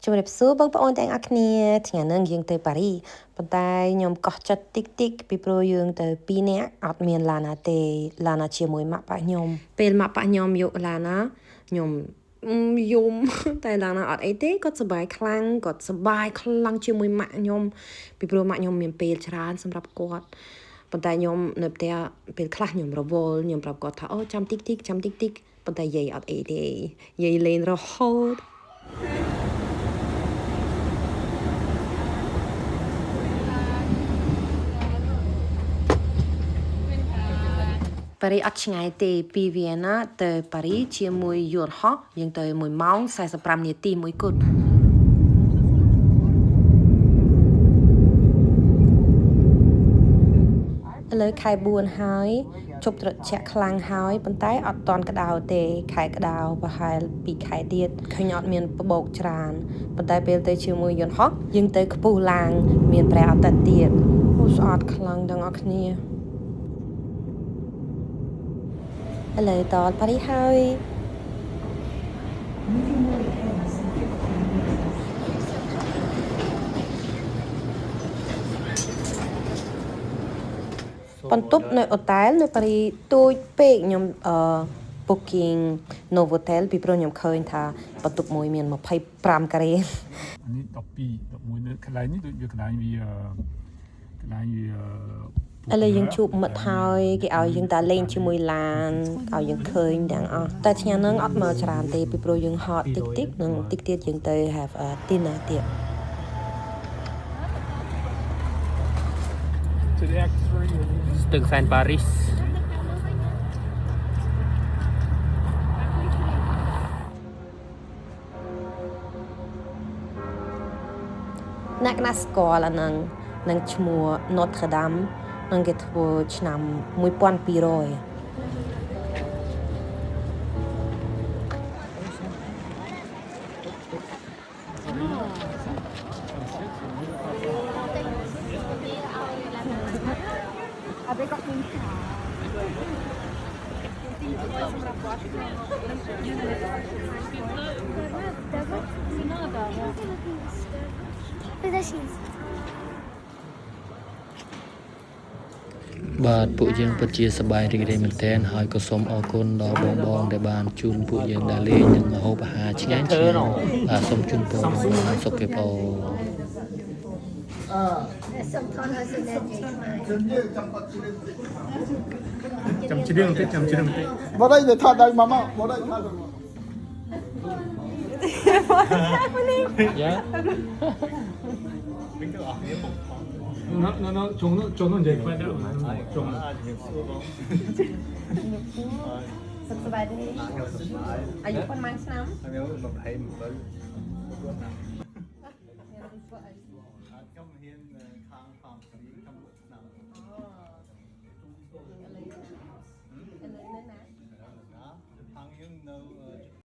ជំរាបសួរបងប្អូនទាំងអស់គ្នាថ្ងៃនេះយើងទៅប៉ារីប៉ុន្តែខ្ញុំកោះចិត្តតិចពីព្រោះយើងទៅ2នាក់អត់មានឡាណាទេឡាណាជាមួយម៉ាក់ប៉ាខ្ញុំពេលម៉ាក់ប៉ាខ្ញុំយកឡាណាខ្ញុំយំតែឡាណាអត់អីទេគាត់សប្បាយខ្លាំងគាត់សប្បាយខ្លាំងជាមួយម៉ាក់ខ្ញុំពីព្រោះម៉ាក់ខ្ញុំមានពេលច្រើនសម្រាប់គាត់ប៉ុន្តែខ្ញុំនៅផ្ទះពេលខ្លះខ្ញុំរវល់ខ្ញុំប្រាប់គាត់ថាអូចាំតិចប៉ុន្តែយាយអត់អីទេយាយលេងរហូតប៉ារីអត់ឆ្ងាយទេពីវីយេណាទៅប៉ារីជាមួយយន្តហោះយើងទៅ1ម៉ោង45នាទីមួយគត់ឥឡូវខែ4ហើយជប់ត្រជាក់ខ្លាំងហើយប៉ុន្តែអត់តន់ក្តៅទេខែក្តៅប្រហែល2ខែទៀតឃើញអត់មានបបោកច្រើនប៉ុន្តែពេលទៅជាមួយយន្តហោះយើងទៅខ្ពស់ឡើងមានព្រះអាទិត្យទៀតអូស្អាតខ្លាំងទាំងអស់គ្នាឥឡូវដល់ប៉ារីហើយបន្ទប់នៅអូតែលនៅប៉ារីទូចពេកខ្ញុំbooking Novotel ពីព្រោះខ្ញុំឃើញថាបន្ទប់មួយមាន25ការ៉េនេះ12 11នៅកន្លែងនេះដូចវាកន្លែងវាឥឡូវយើងជួបមិត្តហើយគេឲ្យយើងតាលេងជាមួយឡានឲ្យយើងឃើញទាំងអស់តែថ្ងៃហ្នឹងអត់មកច្រើនទេពីព្រោះយើងហត់តិចនិងតិចទៀតយើងទៅ have a dinner ទៀតស្ទឹងសែនប៉ារីសអ្នកណាស្គាល់អានឹងឈ្មោះ Notre Dame នឹងគេធ្វើឆ្នាំ1200បាទពួកយើងពិតជាសប្បាយរីករាយមែនទែនហើយក៏សូមអរគុណដល់បងដែលបានជូនពួកយើងដើរលេងនិងម្ហូបអាហារឆ្ងាញ់បាទសូមជូនពរសុខភាពចាំជ្រៀងតិចមកđây đểថតដល់ម៉ាម៉ាមកđâyថតយ៉ាnó chúng nó vậy phải đâu chúng សុខសប្បាយទេអាយុប៉ុន្មានឆ្នាំខ្ញុំ20